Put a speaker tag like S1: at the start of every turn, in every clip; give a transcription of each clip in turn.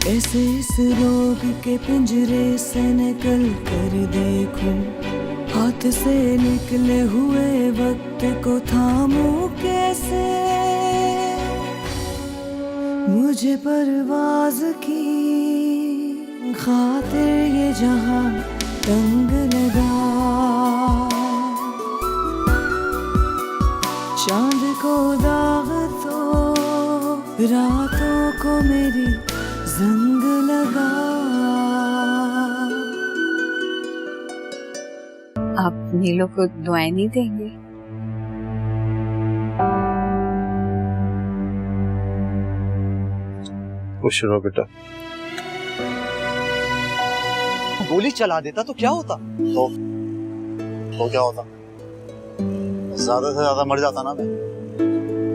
S1: कैसे इस रोग के पिंजरे से निकल कर देखूं, हाथ से निकले हुए वक्त को थामूं कैसे। मुझे परवाज की खातिर ये जहां तंग लगा, चांद को दाग तो रातों को मेरी जंग लगा।
S2: आप नीलो को दुआएं नहीं देंगे?
S3: खुश रहो बेटा।
S4: गोली चला देता तो क्या होता?
S3: तो क्या होता? ज्यादा से ज्यादा मर जाता ना मैं।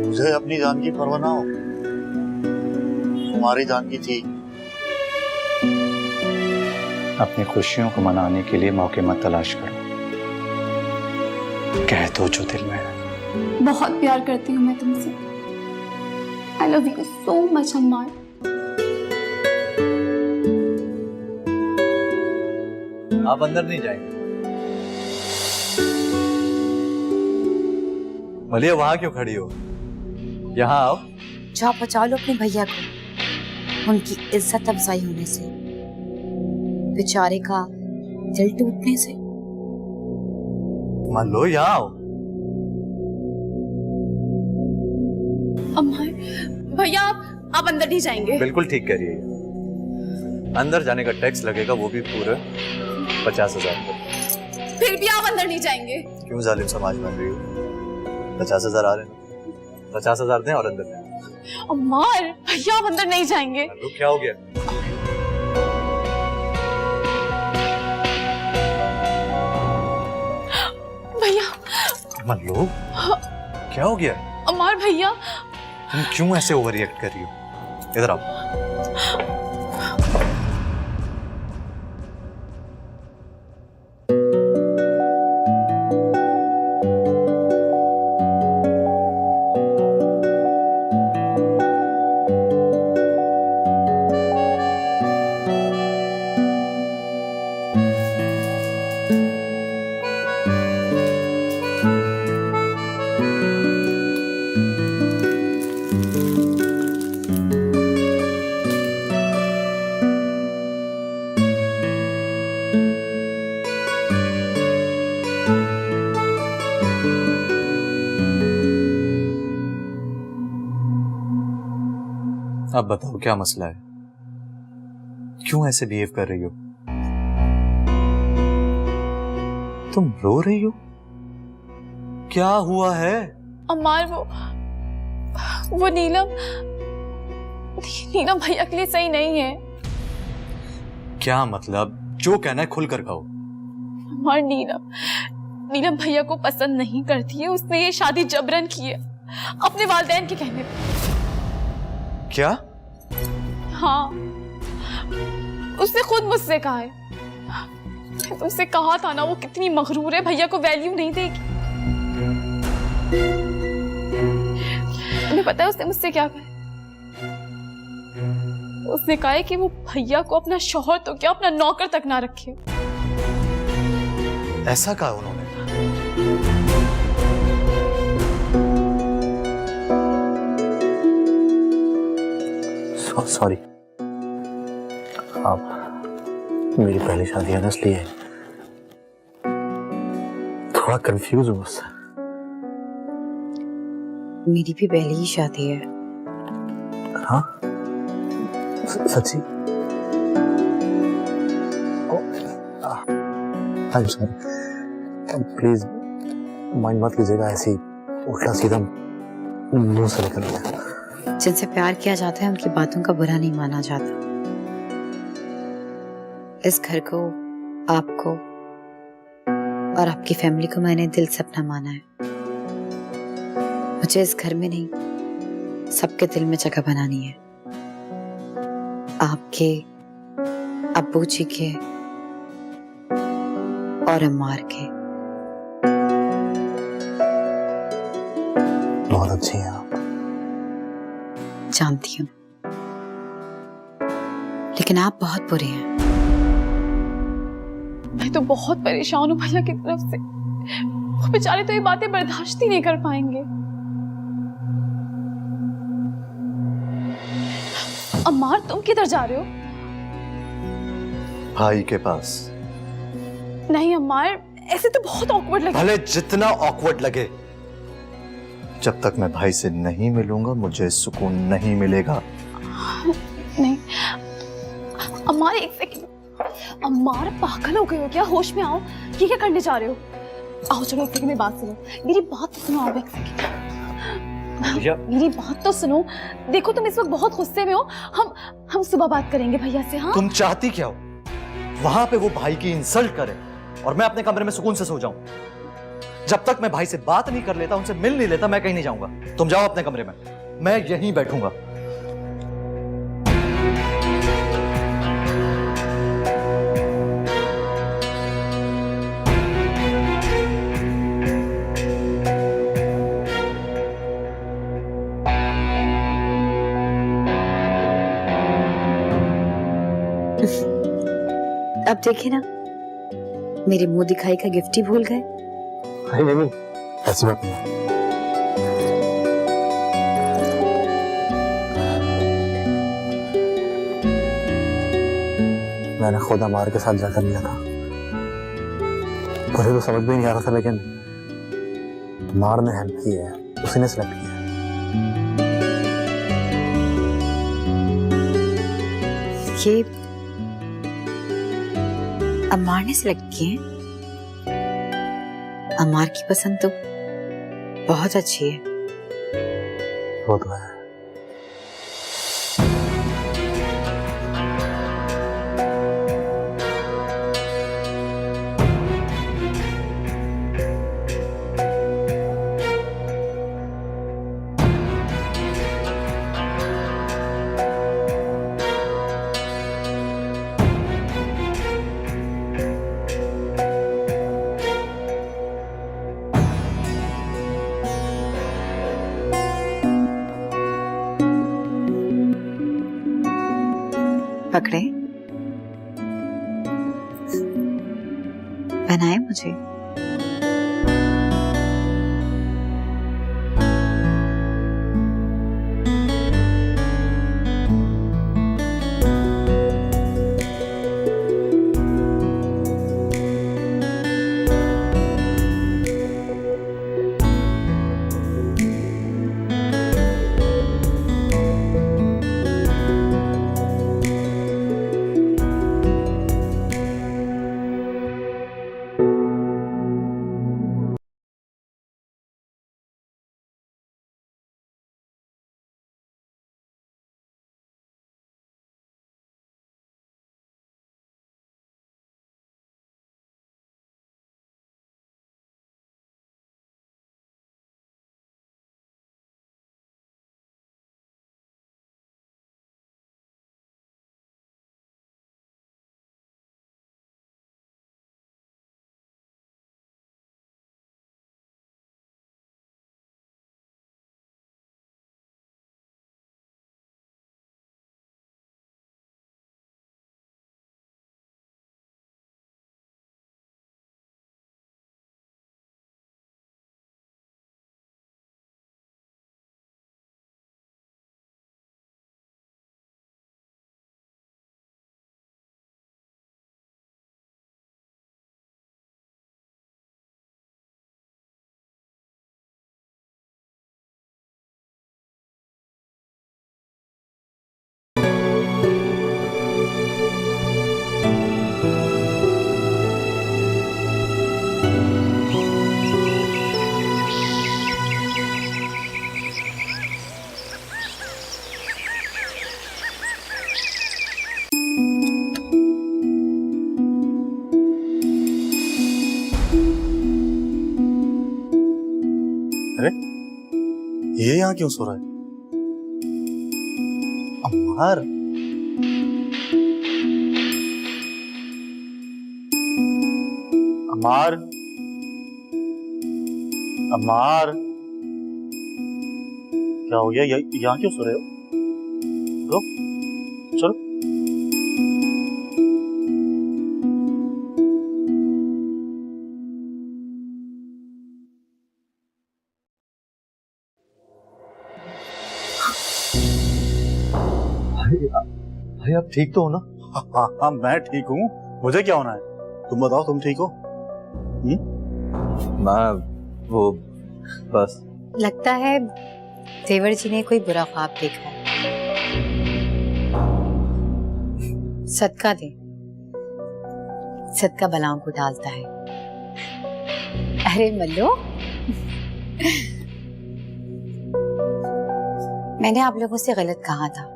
S3: मुझे अपनी जान की परवाह ना हो, तुम्हारी जान की थी।
S5: अपनी खुशियों को मनाने के लिए मौके मत तलाश करो, कह दो जो दिल में है।
S6: बहुत प्यार करती हूँ मैं तुमसे। I love you so much Ammar.
S4: आप अंदर नहीं जाएंगे? मलिया वहां क्यों खड़ी हो? यहाँ आओ।
S2: जाओ बचा लो अपने भैया को, उनकी इज्जत अफजाई होने से, बेचारे का दिल टूटने से।
S4: मान लो, यहाँ आओ।
S6: अम्मार भैया आप अंदर नहीं जाएंगे?
S4: बिल्कुल ठीक करिए। अंदर जाने का टैक्स लगेगा, वो भी पूरे 50,000 रुपए।
S6: फिर भी आप अंदर नहीं जाएंगे?
S4: क्यों जालिम समाज बन रही हो? 50,000 आ रहे हैं, 50,000 दें और अंदर जाएं।
S6: अम्मार भैया आप अंदर नहीं जाएंगे?
S4: क्या हो गया?
S6: भैया
S4: मान लो, क्या हो गया?
S6: अम्मार भैया
S4: तुम क्यों ऐसे ओवर रिएक्ट कर रही हो? इधर आओ। अब बताओ क्या मसला है? क्यों ऐसे बिहेव कर रही हो? तुम रो रही हो? क्या हुआ है?
S6: अम्मार वो नीलम भैया के लिए सही नहीं है।
S4: क्या मतलब? जो कहना है खुलकर कहो।
S6: अम्मार नीलम भैया को पसंद नहीं करती है, उसने ये शादी जबरन की है अपने वालिदैन के कहने पे।
S4: क्या?
S6: हाँ, उसने खुद मुझसे कहा है। मैं तुमसे कहा था ना, वो कितनी मगरूर है, भैया को वैल्यू नहीं देगी। तुम्हें पता है उसने मुझसे क्या कहा? उसने कहा है कि वो भैया को अपना शौहर तो क्या, अपना नौकर तक ना रखे।
S4: ऐसा कहा उन्होंने?
S3: सॉरी, आप मेरी पहली शादी है ना, इसलिए थोड़ा कंफ्यूज हूँ उससे।
S2: मेरी भी पहली ही शादी है।
S3: हाँ सच्ची? I am sorry, please mind मत कीजिएगा, ऐसी उल्टा सीधा मुंह से निकल गया।
S2: जिनसे प्यार किया जाता है उनकी बातों का बुरा नहीं माना जाता। इस घर को, आपको और आपकी फैमिली को मैंने दिल से अपना माना है। मुझे इस घर में नहीं, सबके दिल में जगह बनानी है। आपके, अब्बू जी के और अम्मार के।
S3: बहुत अच्छी हैं आप।
S2: जानती हूँ, लेकिन आप बहुत बुरे हैं।
S6: मैं तो बहुत परेशान हूँ भैया की तरफ से। वो बेचारे तो ये बातें बर्दाश्त ही नहीं कर पाएंगे। अम्मार, तुम किधर जा रहे हो?
S4: भाई के पास।
S6: नहीं अम्मार, ऐसे तो बहुत ऑकवर्ड लगे।
S4: भले जितना ऑकवर्ड लगे, जब तक मैं भाई से नहीं मिलूंगा मुझे सुकून नहीं मिलेगा।
S6: नहीं अम्मार, एक सेकंड। अम्मार, पागल हो गए हो क्या? होश में आओ। ये क्या करने जा रहे हो? आओ चलो, एक सेकंड मेरी बात सुनो। मेरी बात सुनो, आओ एक सेकंड। मेरी बात तो सुनो। देखो तुम इस वक्त बहुत गुस्से में हो। हम सुबह बात करेंगे भैया से। हाँ,
S4: तुम चाहती क्या हो? वहां पे वो भाई की इंसल्ट करे और मैं अपने कमरे में सुकून से सो जाऊं। जब तक मैं भाई से बात नहीं कर लेता, उनसे मिल नहीं लेता, मैं कहीं नहीं जाऊंगा। तुम जाओ अपने कमरे में, मैं यहीं बैठूंगा।
S2: अब देखिए ना, मेरे मुंह दिखाई का गिफ्ट ही भूल गए।
S3: नहीं, ऐसी बात नहीं। मैंने खुद अमार के साथ जाकर लिया था। मुझे तो समझ भी नहीं आ रहा था, लेकिन अमार ने हेल्प की है, उसी ने सेलेक्ट किया है।
S2: ये अम्मार ने सिलेक्ट किए। अम्मार की पसंद तो बहुत अच्छी है।
S3: वो तो है।
S2: पकड़े, बनाए मुझे।
S3: ये यहाँ क्यों सो रहा है? अमार, अमार, अमार, क्या हो गया? यहाँ क्यों सो रहे हो? चलो
S4: भाई आप ठीक तो हो ना?
S5: हाँ हाँ मैं ठीक हूँ, मुझे क्या होना है? तुम बताओ, तुम ठीक हो?
S4: मैं वो बस
S2: लगता है देवर जी ने कोई बुरा ख्वाब देखा है। सदका दे, सदका बलाओं को टालता है। अरे मल्लो, मैंने आप लोगों से गलत कहा था।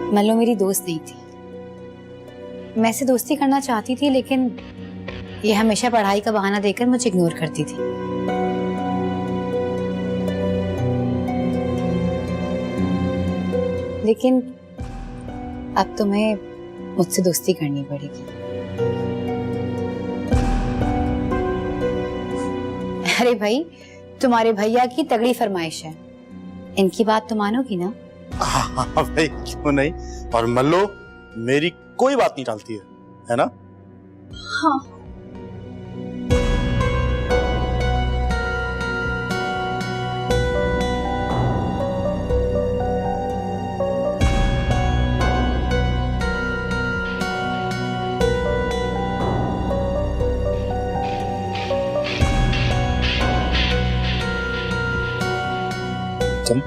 S2: मल्लो मेरी दोस्त नहीं थी। मैं से दोस्ती करना चाहती थी, लेकिन ये हमेशा पढ़ाई का बहाना देकर मुझे इग्नोर करती थी। लेकिन अब तुम्हें मुझसे दोस्ती करनी पड़ेगी। अरे भाई, तुम्हारे भैया की तगड़ी फरमाइश है, इनकी बात तो मानोगी ना?
S5: हाँ भाई, क्यों नहीं। और मल्लो मेरी कोई बात नहीं टालती है ना?
S6: हाँ।
S5: चल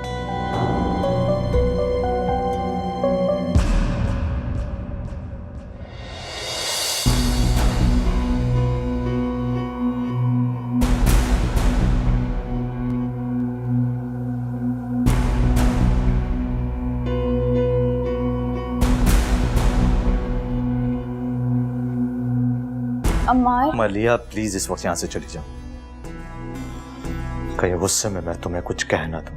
S6: अम्मार,
S4: मलिया प्लीज इस वक्त यहाँ से चली जाओ। कहीं गुस्से में मैं तुम्हें कुछ कह ना दूं।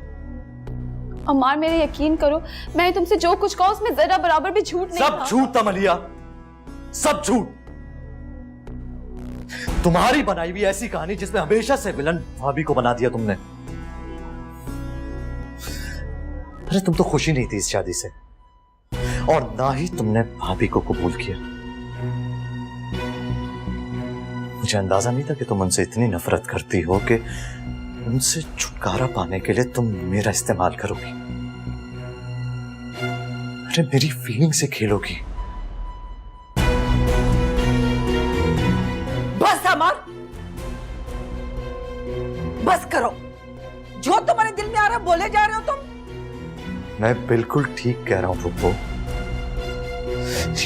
S6: अम्मार मेरे यकीन करो, मैंने तुमसे जो कुछ कहा उसमें जरा बराबर भी झूठ नहीं
S4: सब
S6: था।
S4: झूठ था मलिया, सब झूठ। तुम्हारी बनाई हुई ऐसी कहानी जिसमें हमेशा से विलन भाभी को बना दिया तुमने। अरे तुम तो खुशी नहीं थी इस शादी से, और ना ही तुमने भाभी को कबूल किया। मुझे अंदाजा नहीं था कि तुम उनसे इतनी नफरत करती हो कि उनसे छुटकारा पाने के लिए तुम मेरा इस्तेमाल करोगी। अरे मेरी फीलिंग से खेलोगी।
S7: बस अमर, बस करो। जो तुम्हारे दिल में आ रहा है बोले जा रहे हो तुम।
S4: मैं बिल्कुल ठीक कह रहा हूं पुप्पो।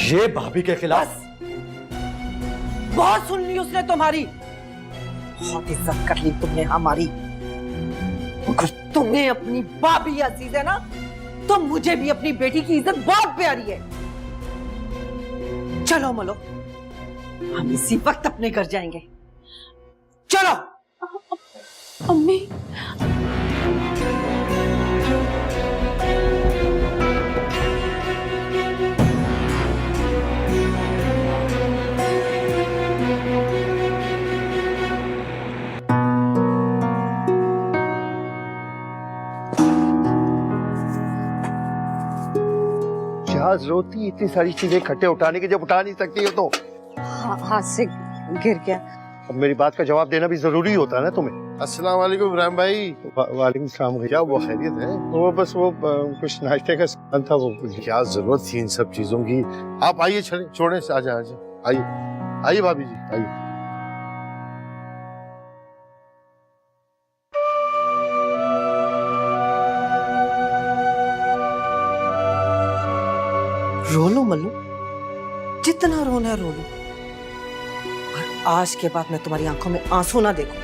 S4: ये भाभी के खिलाफ।
S7: बहुत सुन ली उसने तुम्हारी, बहुत इज्जत कर ली तुमने हमारी। अगर तुम्हें अपनी भाभी अजीज है ना, तो मुझे भी अपनी बेटी की इज्जत बहुत प्यारी है। चलो मलो, हम इसी वक्त अपने घर जाएंगे। चलो।
S6: अम्मी,
S8: क्या जरूरत थी इतनी सारी चीजें इकट्ठे उठाने की जब उठा नहीं सकती हो तो?
S7: हाथ से गिर गया।
S8: अब मेरी बात का जवाब देना भी जरूरी होता है ना तुम्हें।
S9: अस्सलाम वालेकुम इब्राहिम भाई।
S8: वालेकुम सलाम।
S9: क्या वो खैरियत है?
S8: वो बस वो कुछ नाश्ते का सामान था वो।
S9: क्या जरूरत थी इन सब चीजों की? आप आइए, छोड़े से आजा आजा, आइए आइए भाभी जी आइए।
S7: रो लो मल्लू, जितना रोना है रो लो, और आज के बाद मैं तुम्हारी आंखों में आंसू ना देखूं।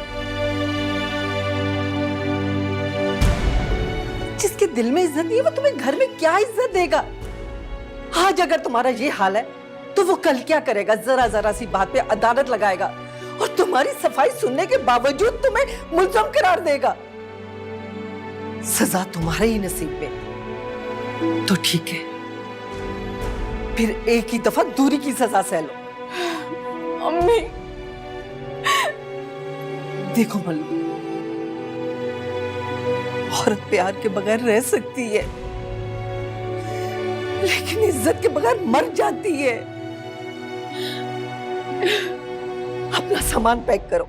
S7: जिसके दिल में इज्जत नहीं है वो तुम्हें घर में क्या इज्जत देगा? आज अगर तुम्हारा ये हाल है तो वो कल क्या करेगा? जरा जरा सी बात पे अदालत लगाएगा और तुम्हारी सफाई सुनने के बावजूद तुम्हें मुल्ज़म करार देगा। सजा तुम्हारे ही नसीब में। तो ठीक है, फिर एक ही दफा दूरी की सजा सह लो।
S6: अम्मी,
S7: देखो मल्लू, औरत प्यार के बगैर रह सकती है, लेकिन इज्जत के बगैर मर जाती है। अपना सामान पैक करो,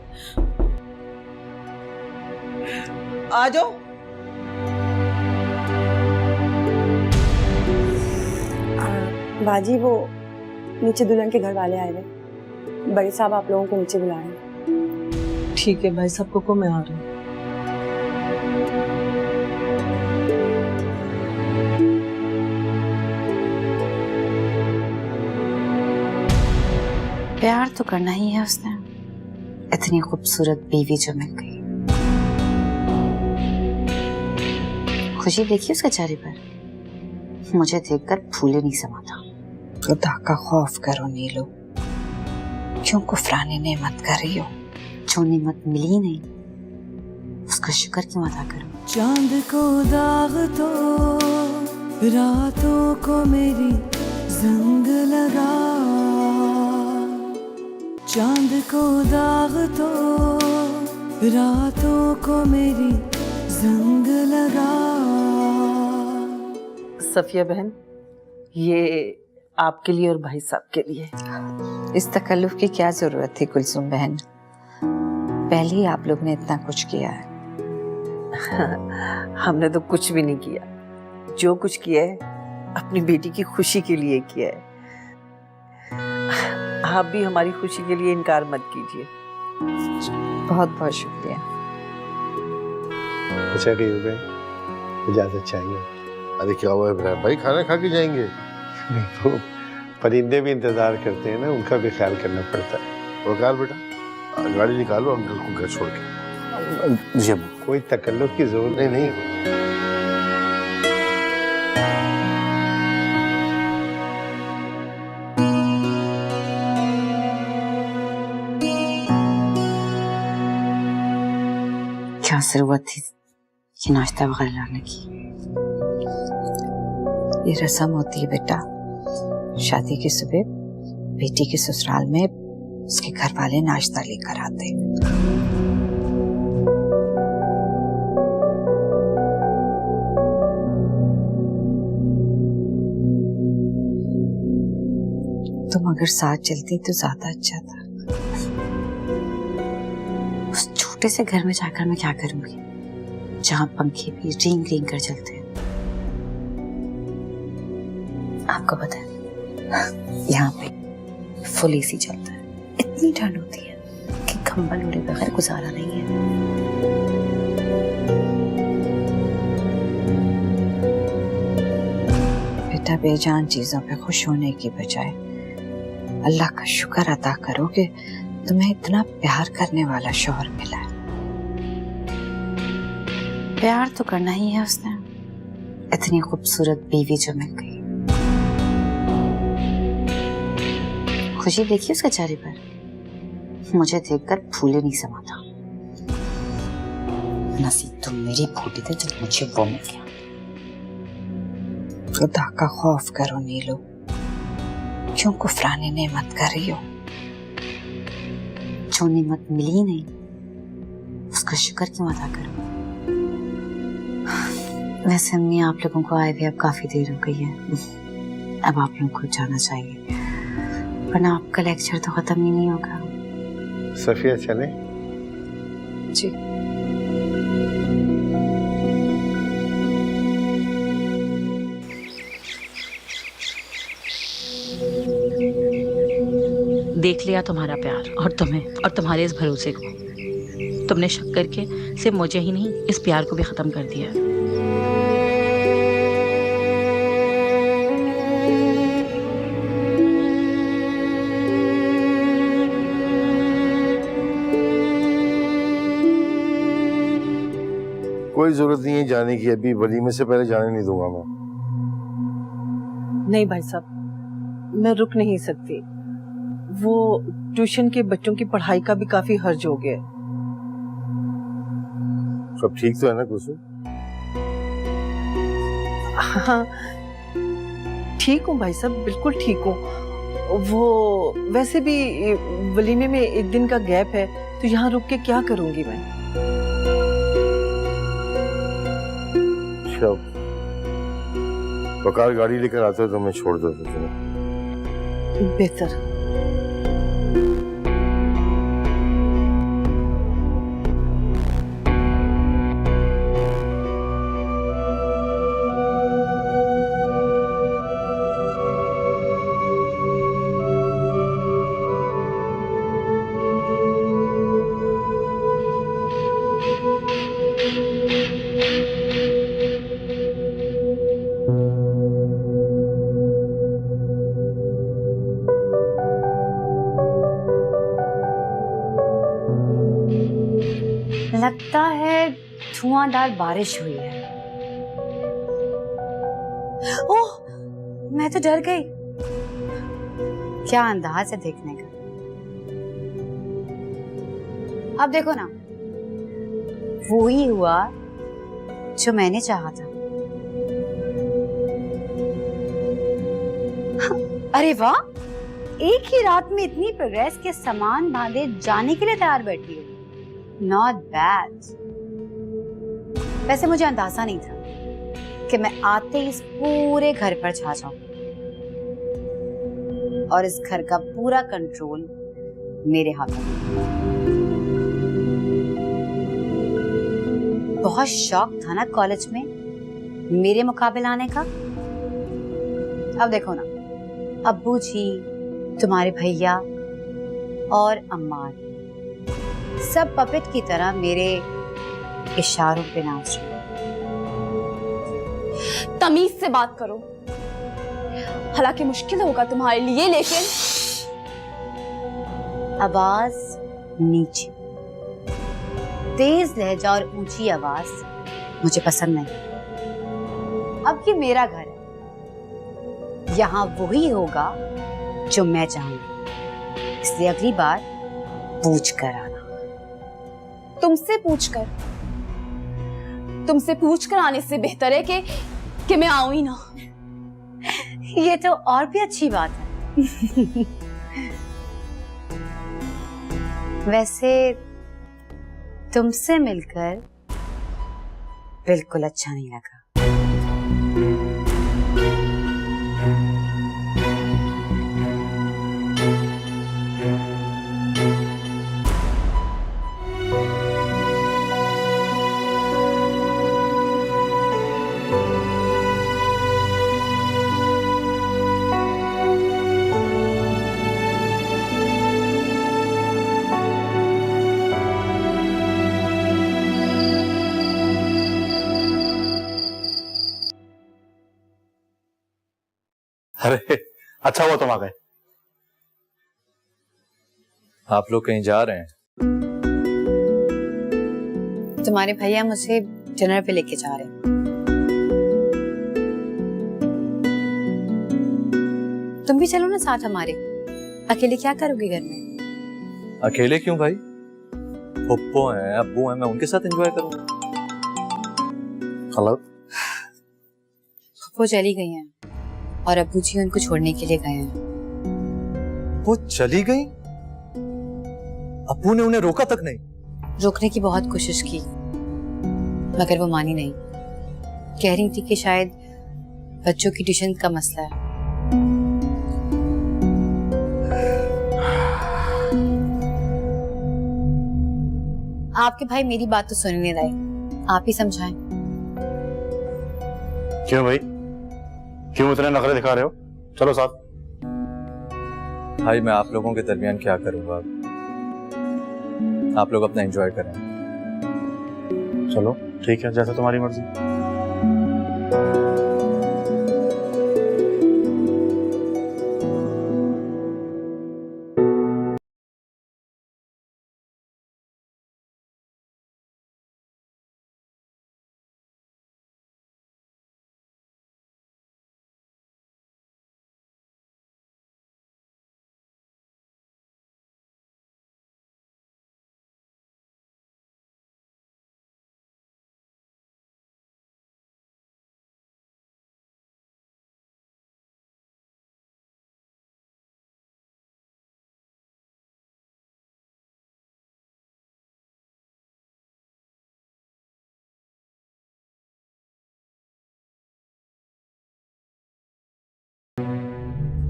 S7: आ जाओ।
S10: बाजी वो नीचे दुल्हन के घर वाले आए हुए, बड़े साहब आप लोगों को नीचे बुला रहे हैं।
S7: ठीक है भाई, सबको को मैं आ रही हूँ।
S2: प्यार तो करना ही है उसने, इतनी खूबसूरत बीवी जो मिल गई। खुशी देखी उसके चेहरे पर, मुझे देखकर फूले नहीं समाता। खुदा का खौफ करो नीलो, क्यों कुफराने नेमत कर रही हो? जो नेमत मिली नहीं उसका शुक्र क्यों अदा करो?
S1: चांद को दाग तो रातों को मेरी जंग लगा, चांद को दाग तो रातों को मेरी जंग लगा।
S7: सफिया बहन, ये आपके लिए और भाई साहब के लिए।
S2: इस तकल्लुफ की क्या जरूरत थी कुलसुम बहन, पहले ही आप लोग ने इतना कुछ किया है।
S7: हमने तो कुछ भी नहीं किया, जो कुछ किया है अपनी बेटी की खुशी के लिए किया है। आप भी हमारी खुशी के लिए इनकार मत कीजिए।
S2: बहुत बहुत शुक्रिया।
S5: अच्छा कहीं हो गए, इजाजत चाहिए।
S9: अरे क्या हुआ इब्राहिम भाई, खाना खा के जाएंगे?
S5: नहीं तो परिंदे भी इंतजार करते हैं ना, उनका भी ख्याल करना पड़ता है।
S9: वकार बेटा, गाड़ी निकालो अंकल को घर छोड़ के।
S3: जी
S5: कोई तकल्लुफ की जरूरत
S9: नहीं।
S2: क्या जरूरत थी ये नाश्ता वगैरह लाने की? ये रस्म होती है बेटा, शादी की सुबह बेटी के ससुराल में उसके घर वाले नाश्ता लेकर आते। तुम अगर साथ चलती तो ज्यादा अच्छा था। उस छोटे से घर में जाकर मैं क्या करूंगी जहां पंखे भी रिंग रिंग कर चलते हैं? आपको पता है यहाँ पे फुल एसी चलता है, इतनी ठंड होती है कि कंबल ओढ़े बगैर गुजारा नहीं है। बेटा, बेजान चीजों पे खुश होने की बजाय अल्लाह का शुक्र अदा करो कि तुम्हें इतना प्यार करने वाला शौहर मिला है। प्यार तो करना ही है उसने, इतनी खूबसूरत बीवी जो मिल गई। खुशी देखी उसके चेहरे पर, मुझे देखकर फूले नहीं समाता। नसीब तो मेरी फूटी थी जब मुझे वो मिल गया। खुदा का खौफ करो नीलो, क्यों कुफराने नेमत कर रही हो? जो नेमत मिली नहीं उसका शुक्र क्यों अदा करो? वैसे अम्मी, आप लोगों को आए हुए अब काफी देर हो गई है, अब आप लोगों को जाना चाहिए, वरना आपका लेक्चर तो खत्म ही नहीं होगा।
S5: सफिया चले?
S2: जी।
S11: देख लिया तुम्हारा प्यार और तुम्हें और तुम्हारे इस भरोसे को। तुमने शक करके सिर्फ मुझे ही नहीं, इस प्यार को भी खत्म कर दिया।
S9: कोई जरूरत नहीं है जाने की, अभी वलीमे से पहले जाने नहीं दूंगा मैं।
S7: नहीं भाई साहब, मैं रुक नहीं सकती। वो ट्यूशन के बच्चों की पढ़ाई का भी काफी हर्ज हो गया है।
S9: सब ठीक तो है ना कुसुम?
S7: हाँ ठीक हूँ भाई साहब, बिल्कुल ठीक हूँ। वो वैसे भी वलीमे में एक दिन का गैप है, तो यहाँ रुक के क्या करूंगी मैं?
S9: वकार गाड़ी लेकर आते हो तो मैं छोड़ देता तुम्हें।
S7: बेहतर।
S2: लगता है धुआंधार बारिश हुई है। ओह, मैं तो डर गई। क्या अंदाज है देखने का। अब देखो ना, वो ही हुआ जो मैंने चाहा था। अरे वाह, एक ही रात में इतनी प्रोग्रेस के सामान बांधे जाने के लिए तैयार बैठी हो। Not bad. वैसे मुझे अंदाजा नहीं था कि मैं आते ही इस पूरे घर पर छा जाऊं और इस घर का पूरा कंट्रोल मेरे हाथों में। बहुत शौक था ना कॉलेज में मेरे मुकाबले आने का। अब देखो ना, अब्बू जी, तुम्हारे भैया और अम्मा सब पपेट की तरह मेरे इशारों पे नाच रहे।
S6: तमीज से बात करो। हालांकि मुश्किल होगा तुम्हारे लिए, लेकिन
S2: आवाज नीचे, तेज लहजा और ऊंची आवाज मुझे पसंद नहीं। अब ये मेरा घर है, यहाँ वही होगा जो मैं चाहूंगी। इसलिए अगली बार पूछ कर आना।
S6: तुमसे पूछकर आने से बेहतर है कि मैं आऊं ही ना।
S2: ये तो और भी अच्छी बात है। वैसे तुमसे मिलकर बिल्कुल अच्छा नहीं लगा।
S5: अरे अच्छा हुआ तुम आ गए।
S4: आप लोग कहीं जा रहे हैं?
S2: तुम्हारे भैया मुझे डिनर पे लेके जा रहे हैं। तुम भी चलो ना साथ हमारे। अकेले क्या करोगे घर में?
S4: अकेले क्यों भाई? पप्पू हैं, अब्बू हैं, मैं उनके साथ एंजॉय करूंगा।
S5: हेलो।
S2: वो चली गई हैं और अब्बू जी उनको छोड़ने के लिए गए हैं।
S4: वो चली गई? अब्बू ने उन्हें रोका तक नहीं?
S2: रोकने की बहुत कोशिश की मगर वो मानी नहीं। कह रही थी कि शायद बच्चों की ट्यूशन का मसला है। आपके भाई मेरी बात तो सुन नहीं रहे, आप ही समझाएं।
S5: क्यों भाई, क्यों इतने नखरे दिखा रहे हो? चलो साथ।
S4: भाई मैं आप लोगों के दरमियान क्या करूंगा? आप लोग अपना एंजॉय करें।
S5: चलो ठीक है, जैसा तुम्हारी मर्जी।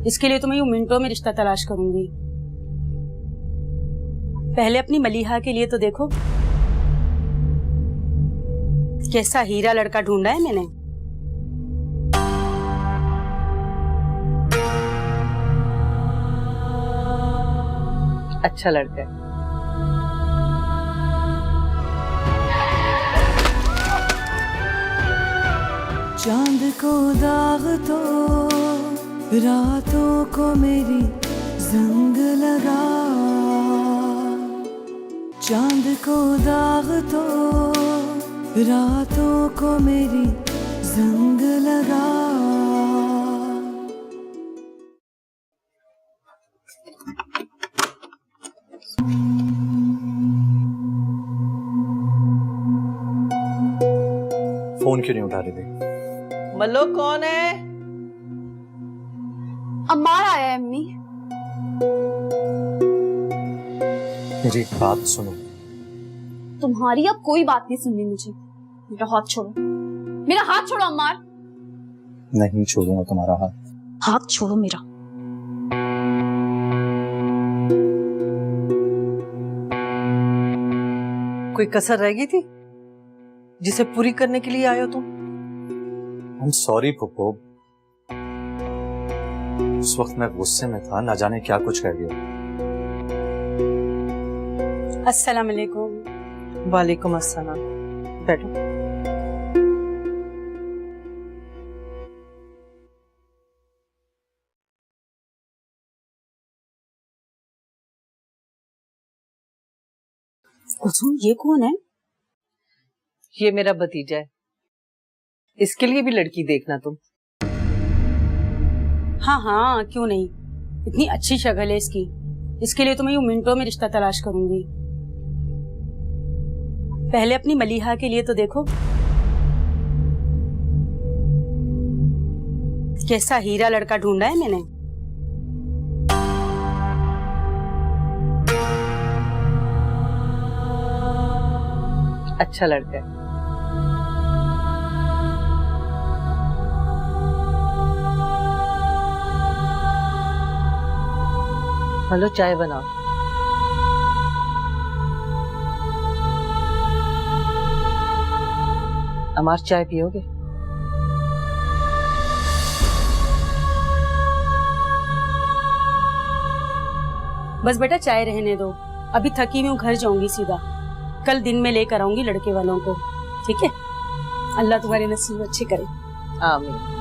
S10: इसके लिए तो मैं यूं मिनटों में रिश्ता तलाश करूंगी। पहले अपनी मलीहा के लिए तो देखो कैसा हीरा लड़का ढूंढा है मैंने। अच्छा लड़का है।
S1: चांद को दाग तो रातों को मेरी जंग लगा, चांद को दाग तो रातों को मेरी जंग लगा।
S4: फोन क्यों नहीं उठा रही थी?
S7: मल्लो कौन है?
S6: अम्मार आया है अम्मी।
S4: मेरी एक बात सुनो।
S6: तुम्हारी अब कोई बात नहीं सुननी मुझे। मेरा हाथ छोड़ो, मेरा हाथ छोड़ो अम्मार।
S4: नहीं छोड़ूंगा तुम्हारा हाथ।
S6: हाथ छोड़ो मेरा।
S7: कोई कसर रह गई थी जिसे पूरी करने के लिए आए हो तुम?
S4: I'm sorry पुप्पो। उस वक्त मैं गुस्से में था, ना जाने क्या कुछ कह दिया।
S10: अस्सलाम वालेकुम।
S7: वालेकुम अस्सलाम। बैठो।
S10: कुसुम, ये कौन है?
S7: ये मेरा भतीजा है। इसके लिए भी लड़की देखना तुम।
S10: हाँ हाँ, क्यों नहीं। इतनी अच्छी शक्ल है इसकी। इसके लिए तो मैं यूं मिनटों में रिश्ता तलाश करूंगी। पहले अपनी मलीहा के लिए तो देखो, कैसा हीरा लड़का ढूंढा है मैंने।
S7: अच्छा लड़का है। हेलो, चाय बनाओ। अमार, चाय पियोगे?
S10: बस बेटा चाय रहने दो, अभी थकी हुई हूँ, घर जाऊंगी सीधा। कल दिन में लेकर आऊंगी लड़के वालों को, ठीक है? अल्लाह तुम्हारे नसीब अच्छे करे।
S7: आमीन।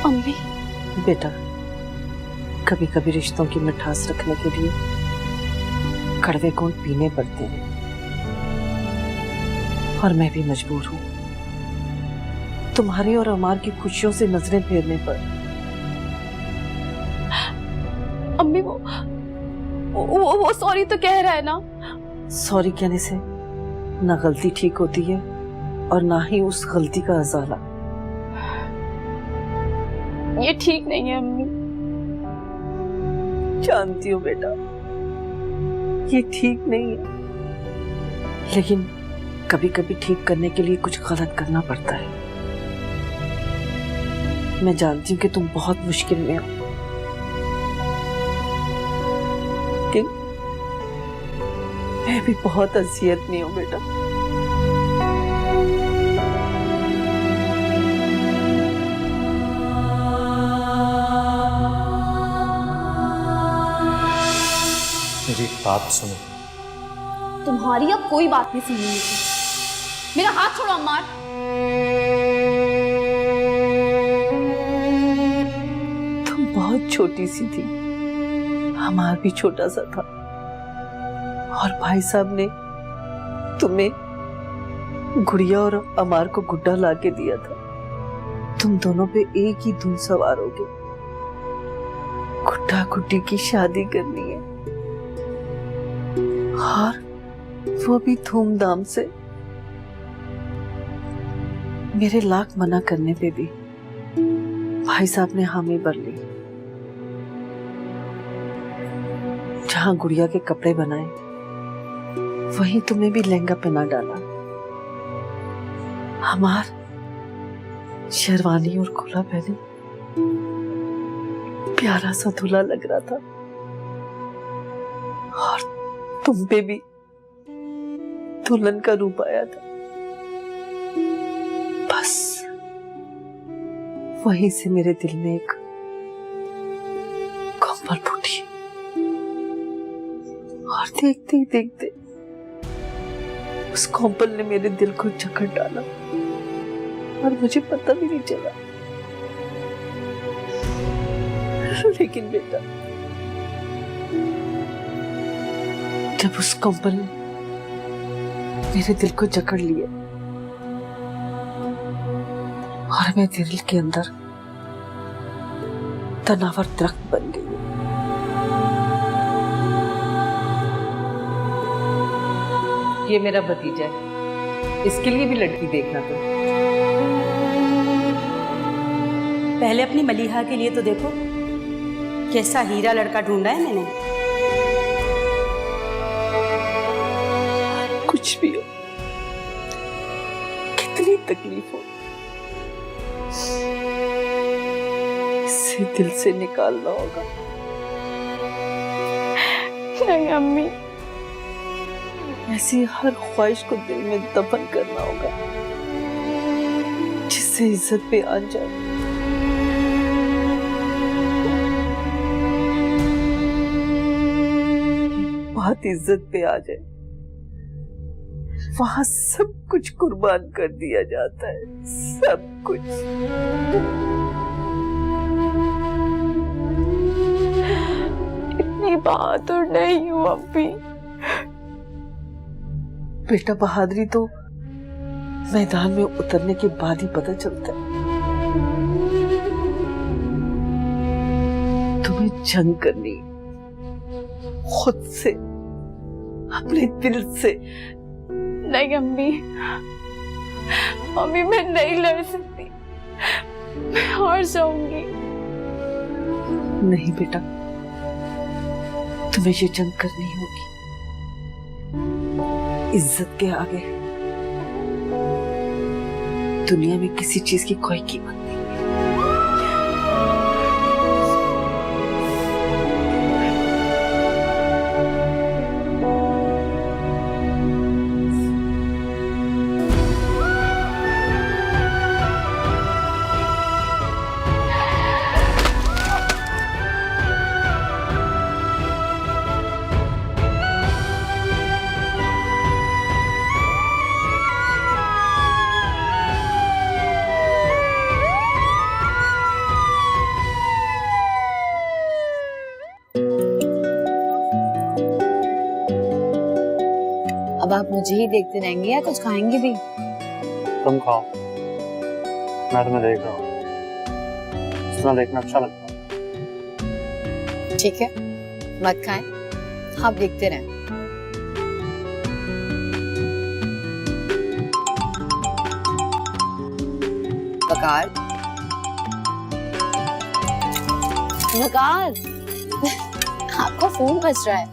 S6: अम्मी,
S7: बेटा, कभी कभी रिश्तों की मिठास रखने के लिए कड़वे घूंट पीने पड़ते हैं, और मैं भी मजबूर हूँ तुम्हारी और अमार की खुशियों से नजरें फेरने पर।
S6: अम्मी वो सॉरी तो कह रहा है ना।
S7: सॉरी कहने से ना गलती ठीक होती है और ना ही उस गलती का अजाला।
S6: ये ठीक नहीं है अम्मी।
S7: जानती हूँ बेटा, ये ठीक नहीं है, लेकिन कभी कभी ठीक करने के लिए कुछ गलत करना पड़ता है। मैं जानती हूँ कि तुम बहुत मुश्किल में हो, लेकिन मैं भी बहुत अजियत में हूँ बेटा।
S4: मेरी एक बात सुनो।
S6: तुम्हारी अब कोई बात नहीं सुननी मुझे। मेरा हाथ छोड़ो अम्मार।
S7: तुम बहुत छोटी सी थी, हमारा भी छोटा सा था, और भाई साहब ने तुम्हें गुड़िया और अमार को गुड्डा ला के दिया था। तुम दोनों पे एक ही धुन सवार होगे, गुड्डा गुड्डी की शादी करनी है, और वो भी धूमधाम से। मेरे लाख मना करने पे भी भाई साहब ने हामी भर ली। जहां गुड़िया के कपड़े बनाए, वहीं तुम्हें भी लहंगा पहना डाला। हमार शेरवानी और खुला पहने प्यारा सा दूल्हा लग रहा था, और तुम पे भी दुल्हन का रूप आया था। बस वहीं से मेरे दिल में एक कंपन फूटी, और देखते ही देखते उस कॉम्पल ने मेरे दिल को जकड़ डाला और मुझे पता भी नहीं चला। लेकिन बेटा, जब उस कॉम्पल ने मेरे दिल को जकड़ लिया और मैं दिल के अंदर तनावर दरख्त बन गई। ये मेरा भतीजा है, इसके लिए भी लड़की देखना तो।
S10: पहले अपनी मलीहा के लिए तो देखो कैसा हीरा लड़का ढूंढा है मैंने।
S7: कुछ भी हो, कितनी तकलीफ हो, इसे दिल से निकालना होगा।
S6: नहीं अम्मी,
S7: ऐसी हर ख्वाहिश को दिल में दफन करना होगा जिससे इज्जत पे आ जाए। बात इज्जत पे आ जाए, वहां सब कुछ कुर्बान कर दिया जाता है, सब कुछ।
S6: इतनी बहादुर नहीं हूँ अम्मी।
S7: बेटा, बहादुरी तो मैदान में उतरने के बाद ही पता चलता है। तुम्हें जंग करनी खुद से, अपने दिल से।
S6: नहीं अम्मी, अम्मी मैं नहीं लड़ सकती, मैं हार जाऊंगी।
S7: नहीं बेटा, तुम्हें ये जंग करनी होगी। इज्जत के आगे दुनिया में किसी चीज की कोई कीमत नहीं।
S2: अब आप मुझे ही देखते रहेंगे या कुछ खाएंगे भी?
S3: तुम खाओ, मैं तुम्हें देख रहा हूँ। इतना देखना अच्छा लगता है।
S2: ठीक है, मत खाएं, आप देखते रहें। वकार, वकार, आपका फोन बज रहा है।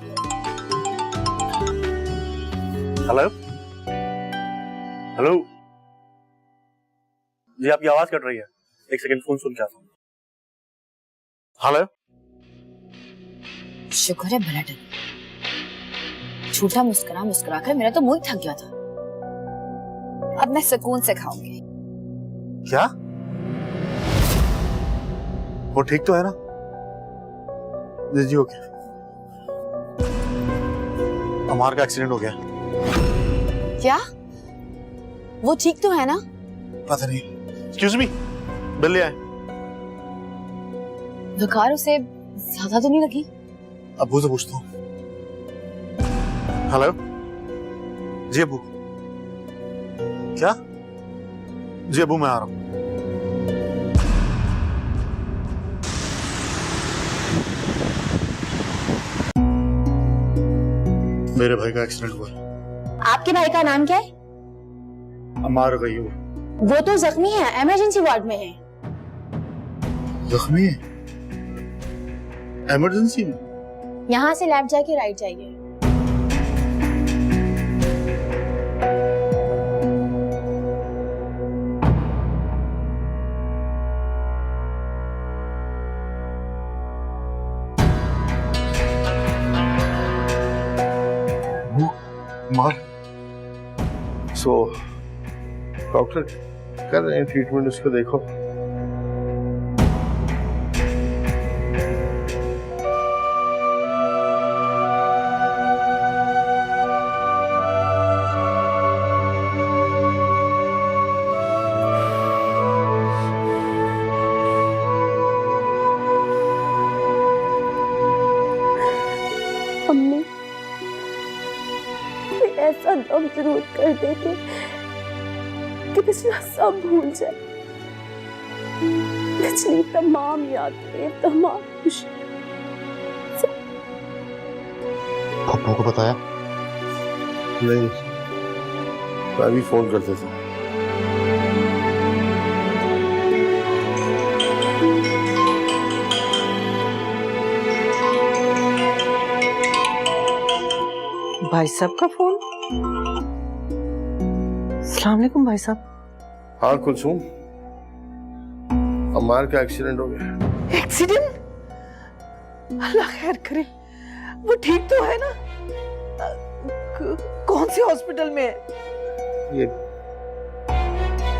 S3: हेलो हेलो जी, आपकी आवाज कट रही है, एक सेकंड फोन सुन के आता हूँ। हेलो,
S2: शुक्र है भला डर। झूठा मुस्कुरा मुस्कुरा कर मेरा तो मुंह ही थक गया था। अब मैं सुकून से खाऊंगी।
S3: क्या? वो ठीक तो है ना? जी जी, ओके। अमार का एक्सीडेंट हो गया।
S2: क्या? वो ठीक तो है ना?
S3: पता नहीं। एक्सक्यूज मी, बिल ले आए।
S2: वकार, उसे ज्यादा तो नहीं लगी?
S3: अब्बू से पूछता हूँ। हेलो जी अब्बू। क्या? जी अब्बू, मैं आ रहा हूँ। मेरे भाई का एक्सीडेंट हुआ।
S6: आपके भाई का नाम क्या है?
S3: अमार गयू।
S6: वो तो जख्मी है, इमरजेंसी वार्ड में है।
S3: जख्मी है? इमरजेंसी में?
S6: यहाँ से लैब जाके राइट जाइए।
S3: मार।
S8: सो डॉक्टर कर रहे हैं ट्रीटमेंट, उसको देखो।
S6: अम्मी कोई ऐसा दम जरूर कर दे कि पिछला सब भूल जाए, पिछली तमाम यादें, तमाम खुशी।
S9: पप्पू को बताया नहीं? मैं भी फोन करते थे।
S7: भाई साहब का फोन। अस्सलाम वालेकुम भाई साहब।
S9: हाँ कुलसुम, अम्मार का एक्सीडेंट हो गया।
S7: एक्सीडेंट? अल्लाह खैर करे, वो ठीक तो है ना? कौन से हॉस्पिटल में है?
S9: ये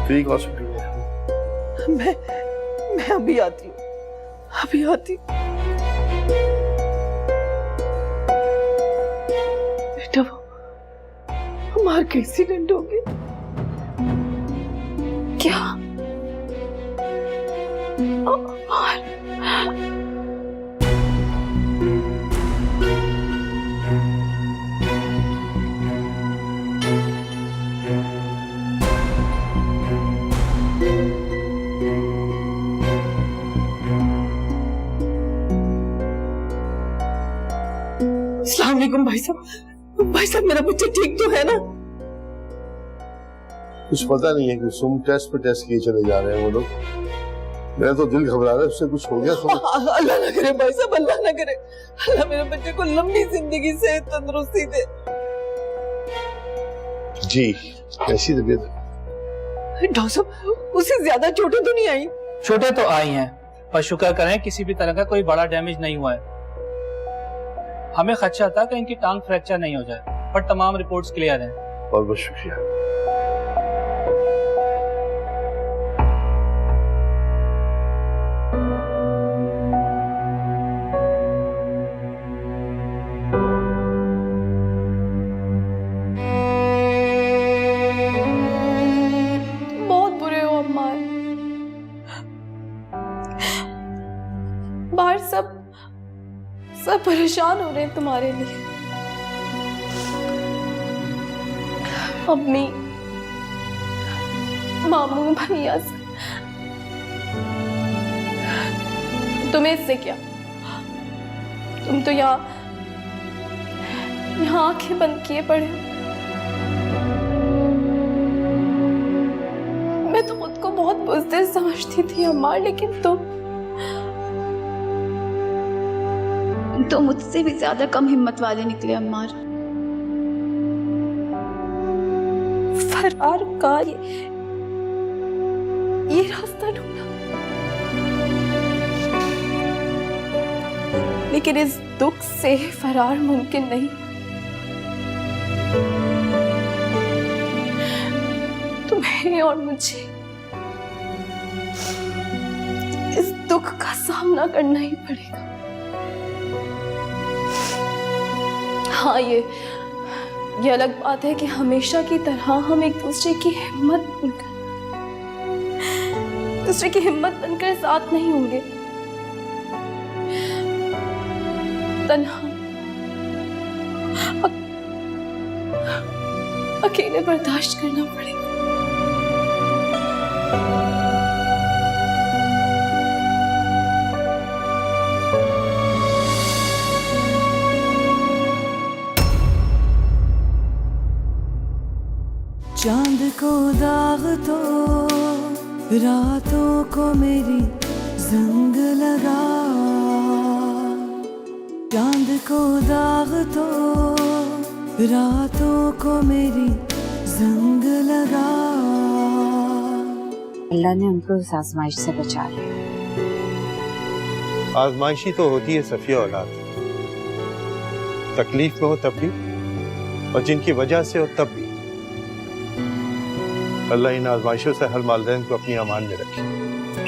S9: ठीक हॉस्पिटल में।
S7: मैं अभी आती हूँ, अभी आती हूँ। बेटा वो हमारे का एक्सीडेंट हो गया। क्या? अस्सलाम वालेकुम भाई साहब। भाई साहब मेरा बच्चा ठीक तो है ना?
S9: कुछ पता नहीं है कि सुम टेस्ट पे टेस्ट किए चले जा रहे हैं वो लोग। मेरा तो दिल घबरा रहा है, उससे कुछ हो गया तो।
S7: अल्लाह ना करे भाई साहब, अल्लाह ना करे। अल्लाह मेरे बच्चे को लंबी जिंदगी से तंदुरुस्ती दे।
S9: जी कैसी तबीयत?
S7: डॉक्टर साहब उससे ज्यादा चोटें तो नहीं आई?
S12: छोटे तो आई हैं, पर शुक्र करें किसी भी तरह का कोई बड़ा डैमेज नहीं हुआ है। हमें खदशा था कि इनकी टांग फ्रैक्चर नहीं हो जाए, पर तमाम रिपोर्ट्स क्लियर हैं।
S9: बहुत बहुत शुक्रिया।
S6: बहुत बुरे हो अम्मा, बाहर सब परेशान हो रहे हैं तुम्हारे लिए। अम्मी, मामू, भैया से तुम्हें इससे क्या? तुम तो यहाँ आंखें बंद किए पड़े हो। मैं तो खुद को बहुत बुज़दिल समझती थी अम्मा, लेकिन तुम तो मुझसे भी ज्यादा कम हिम्मत वाले निकले अम्मार। फरार का ये रास्ता ढूंढा, लेकिन इस दुख से फरार मुमकिन नहीं। तुम्हें और मुझे इस दुख का सामना करना ही पड़ेगा। हाँ, ये अलग बात है कि हमेशा की तरह हम एक दूसरे की हिम्मत बनकर साथ नहीं होंगे। तन्हा अकेले बर्दाश्त करना पड़ेगा।
S1: चांद को दाग तो रातों को मेरी जंग लगा, चांद को दाग तो रातों को मेरी जंग लगा।
S2: अल्लाह ने उनको इस आजमाइश से बचा लिया।
S5: आजमाइशी तो होती है सफिया औलाद, तकलीफ में हो तब भी और जिनकी वजह से हो तब भी। अल्लाह इन आजमाइशों से हर वालिदैन को अपनी अमान में रखे।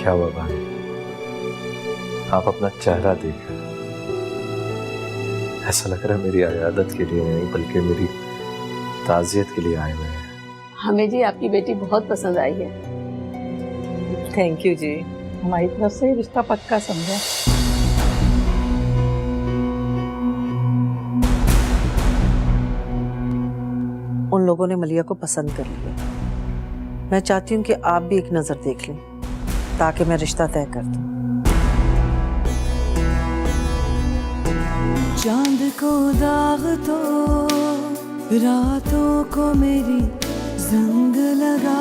S13: क्या हुआ भाई, आप अपना चेहरा देख, ऐसा लग रहा है मेरी अयादत के लिए नहीं बल्कि मेरी ताज़ियत के लिए आए हुए हैं।
S10: हमें जी आपकी बेटी बहुत पसंद आई है।
S7: थैंक यू जी,
S10: हमारी तरफ से रिश्ता पक्का समझा।
S7: लोगों ने मलिया को पसंद कर लिया। मैं चाहती हूँ कि आप भी एक नजर देख लें ताकि मैं रिश्ता तय कर दूं।
S1: चांद को दाग तो रातों को मेरी जंग लगा